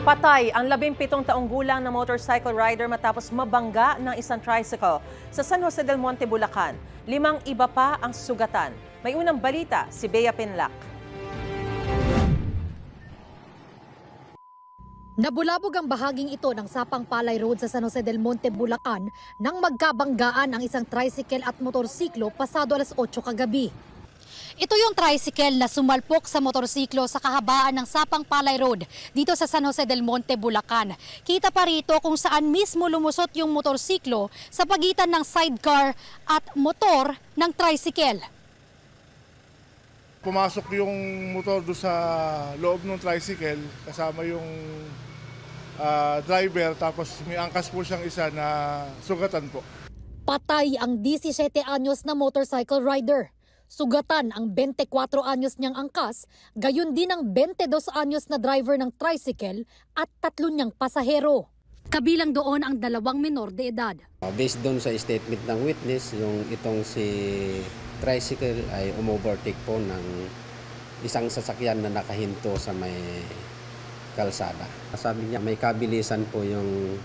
Patay ang 17 taong gulang na motorcycle rider matapos mabangga ng isang tricycle sa San Jose del Monte, Bulacan. 5 iba pa ang sugatan. May unang balita si Bea Pinlac. Nabulabog ang bahaging ito ng Sapang Palay Road sa San Jose del Monte, Bulacan nang magkabanggaan ang isang tricycle at motorsiklo pasado alas 8 kagabi. Ito yung tricycle na sumalpok sa motorsiklo sa kahabaan ng Sapang Palay Road dito sa San Jose del Monte, Bulacan. Kita pa rito kung saan mismo lumusot yung motorsiklo sa pagitan ng sidecar at motor ng tricycle. Pumasok yung motor doon sa loob ng tricycle kasama yung driver, tapos may angkas po siyang isa na sugatan po. Patay ang 17 anyos na motorcycle rider. Sugatan ang 24 anyos niyang angkas, gayon din ang 22 anyos na driver ng tricycle at 3 niyang pasahero. Kabilang doon ang 2 minor de edad. Based doon sa statement ng witness, yung itong si tricycle ay umovertake po ng isang sasakyan na nakahinto sa may kalsada. Sabi niya may kabilisan po yung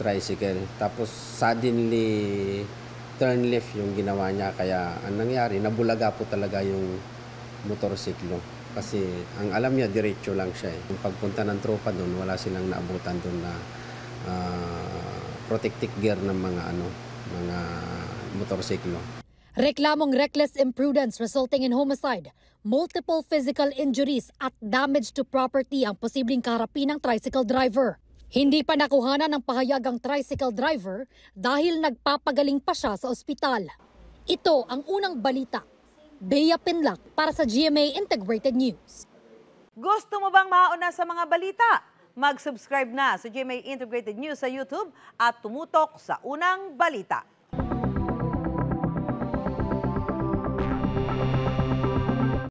tricycle, tapos suddenly turn left yung ginawa niya, kaya ang nangyari, nabulaga po talaga yung motorsiklo. Kasi ang alam niya, diretso lang siya. Yung pagpunta ng tropa doon, wala silang naabutan doon na protective gear ng mga motorsiklo. Reklamong reckless imprudence resulting in homicide, multiple physical injuries at damage to property ang posibleng kaharapin ng tricycle driver. Hindi pa nakuhanan ng pahayag ang tricycle driver dahil nagpapagaling pa siya sa ospital. Ito ang unang balita. Bea Pinlac para sa GMA Integrated News. Gusto mo bang mauna sa mga balita? Mag-subscribe na sa GMA Integrated News sa YouTube at tumutok sa unang balita.